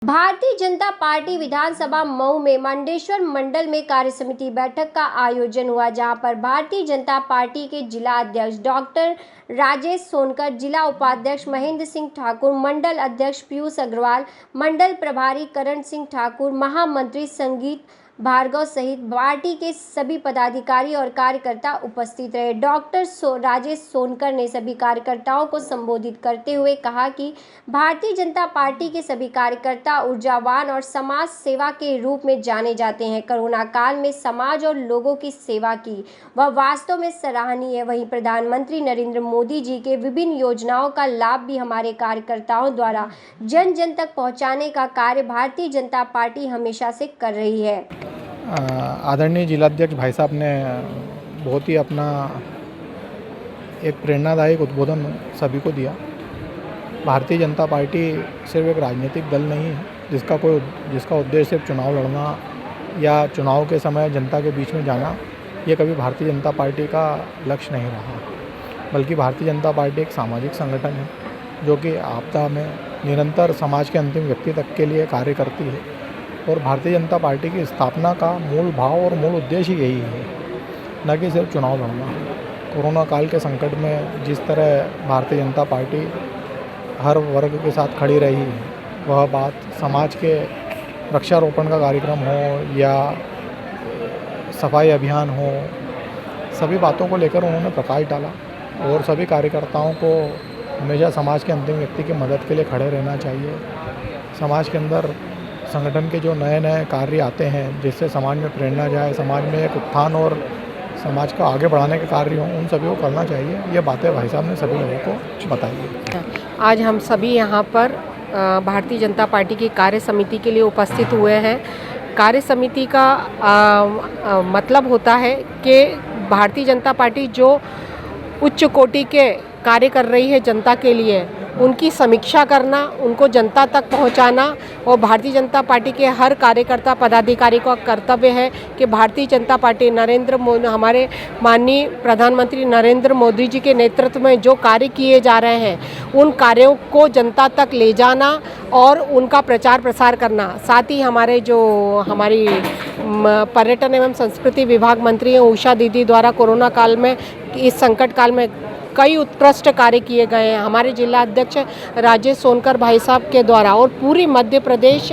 Bharatiya Janata party विधानसभा मऊ में मंडेश्वर मंडल में कार्यसमिति बैठक का आयोजन हुआ, जहां पर भारतीय जनता पार्टी के जिला अध्यक्ष डॉक्टर राजेश सोनकर, जिला उपाध्यक्ष महेंद्र सिंह ठाकुर, मंडल अध्यक्ष पीयूष अग्रवाल, मंडल प्रभारी करण सिंह ठाकुर, महामंत्री संगीत भार्गव सहित पार्टी के सभी पदाधिकारी और कार्यकर्ता उपस्थित रहे। डॉक्टर राजेश सोनकर ने सभी कार्यकर्ताओं को संबोधित करते हुए कहा कि भारतीय जनता पार्टी के सभी कार्यकर्ता ऊर्जावान और समाज सेवा के रूप में जाने जाते हैं। कोरोना काल में समाज और लोगों की सेवा की वह वास्तव में सराहनीय है। वहीं प्रधानमंत्री नरेंद्र मोदी जी के विभिन्न योजनाओं का लाभ भी हमारे कार्यकर्ताओं द्वारा जन जन तक पहुँचाने का कार्य भारतीय जनता पार्टी हमेशा से कर रही है। आदरणीय जिलाध्यक्ष भाई साहब ने बहुत ही अपना एक प्रेरणादायक उद्बोधन सभी को दिया। भारतीय जनता पार्टी सिर्फ एक राजनीतिक दल नहीं है जिसका उद्देश्य सिर्फ चुनाव लड़ना या चुनाव के समय जनता के बीच में जाना, ये कभी भारतीय जनता पार्टी का लक्ष्य नहीं रहा। बल्कि भारतीय जनता पार्टी एक सामाजिक संगठन है जो कि आपदा में निरंतर समाज के अंतिम व्यक्ति तक के लिए कार्य करती है। और भारतीय जनता पार्टी की स्थापना का मूल भाव और मूल उद्देश्य यही है, न कि सिर्फ चुनाव लड़ना। कोरोना काल के संकट में जिस तरह भारतीय जनता पार्टी हर वर्ग के साथ खड़ी रही है, वह बात समाज के वृक्षारोपण का कार्यक्रम हो या सफाई अभियान हो, सभी बातों को लेकर उन्होंने प्रकाश डाला और सभी कार्यकर्ताओं को हमेशा समाज के अंतिम व्यक्ति की मदद के लिए खड़े रहना चाहिए। समाज के अंदर संगठन के जो नए नए कार्य आते हैं जिससे समाज में प्रेरणा जाए, समाज में एक उत्थान और समाज को आगे बढ़ाने के कार्य हों, उन सभी को करना चाहिए। ये बातें भाई साहब ने सभी लोगों को बताई। आज हम सभी यहाँ पर भारतीय जनता पार्टी की कार्य समिति के लिए उपस्थित हुए हैं। कार्य समिति का मतलब होता है कि भारतीय जनता पार्टी जो उच्च कोटि के कार्य कर रही है जनता के लिए, उनकी समीक्षा करना, उनको जनता तक पहुंचाना। और भारतीय जनता पार्टी के हर कार्यकर्ता पदाधिकारी का कर्तव्य है कि भारतीय जनता पार्टी हमारे माननीय प्रधानमंत्री नरेंद्र मोदी जी के नेतृत्व में जो कार्य किए जा रहे हैं, उन कार्यों को जनता तक ले जाना और उनका प्रचार प्रसार करना। साथ ही हमारी पर्यटन एवं संस्कृति विभाग मंत्री हैं उषा दीदी द्वारा कोरोना काल में, इस संकट काल में कई उत्कृष्ट कार्य किए गए हैं। हमारे जिला अध्यक्ष राजेश सोनकर भाई साहब के द्वारा और पूरी मध्य प्रदेश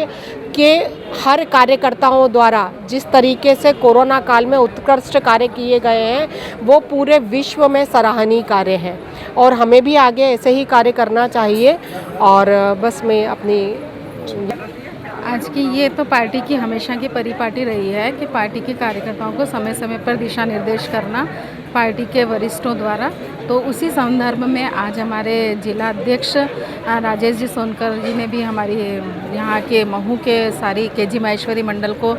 के हर कार्यकर्ताओं द्वारा जिस तरीके से कोरोना काल में उत्कृष्ट कार्य किए गए हैं, वो पूरे विश्व में सराहनीय कार्य है और हमें भी आगे ऐसे ही कार्य करना चाहिए। और बस मैं अपनी आज की ये तो पार्टी की हमेशा की परिपाटी रही है कि पार्टी के कार्यकर्ताओं को समय समय पर दिशा निर्देश करना पार्टी के वरिष्ठों द्वारा। तो उसी संदर्भ में आज हमारे जिला अध्यक्ष राजेश जी सोनकर जी ने भी हमारी यहाँ के महू के सारी केजी महेश्वरी मंडल को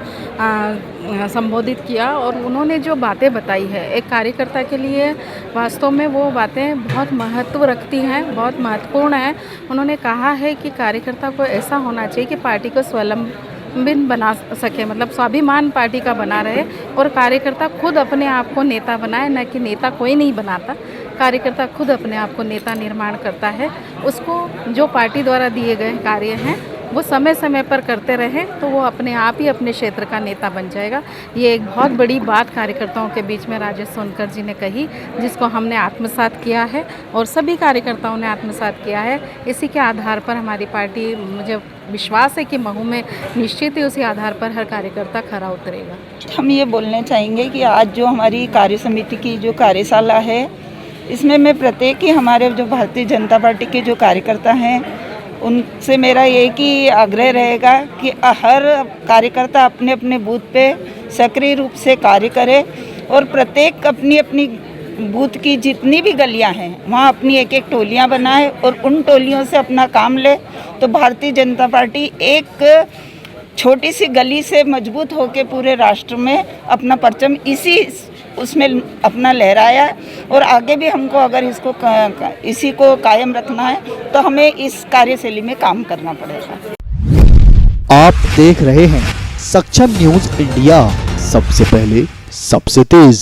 संबोधित किया और उन्होंने जो बातें बताई है एक कार्यकर्ता के लिए, वास्तव में वो बातें बहुत महत्व रखती हैं, बहुत महत्वपूर्ण है। उन्होंने कहा है कि कार्यकर्ता को ऐसा होना चाहिए कि पार्टी को स्वावलंबन बना सके, मतलब स्वाभिमान पार्टी का बना रहे और कार्यकर्ता खुद अपने आप को नेता बनाए, न कि नेता कोई नहीं बनाता। कार्यकर्ता खुद अपने आप को नेता निर्माण करता है। उसको जो पार्टी द्वारा दिए गए कार्य हैं वो समय समय पर करते रहें तो वो अपने आप ही अपने क्षेत्र का नेता बन जाएगा। ये एक बहुत बड़ी बात कार्यकर्ताओं के बीच में राजेश सोनकर जी ने कही, जिसको हमने आत्मसात किया है और सभी कार्यकर्ताओं ने आत्मसात किया है। इसी के आधार पर हमारी पार्टी, मुझे विश्वास है कि महू में निश्चित ही उसी आधार पर हर कार्यकर्ता खरा उतरेगा। हम ये बोलना चाहेंगे कि आज जो हमारी कार्य समिति की जो कार्यशाला है, इसमें मैं प्रत्येक ही हमारे जो भारतीय जनता पार्टी के जो कार्यकर्ता हैं उनसे मेरा एक ही आग्रह रहेगा कि हर कार्यकर्ता अपने अपने बूथ पे सक्रिय रूप से कार्य करे और प्रत्येक अपनी अपनी बूथ की जितनी भी गलियां हैं वहाँ अपनी एक एक टोलियां बनाए और उन टोलियों से अपना काम ले। तो भारतीय जनता पार्टी एक छोटी सी गली से मजबूत होकर पूरे राष्ट्र में अपना परचम उसमें अपना लहराया है और आगे भी हमको अगर इसी को कायम रखना है तो हमें इस कार्यशैली में काम करना पड़ेगा। आप देख रहे हैं सक्षम न्यूज इंडिया, सबसे पहले सबसे तेज।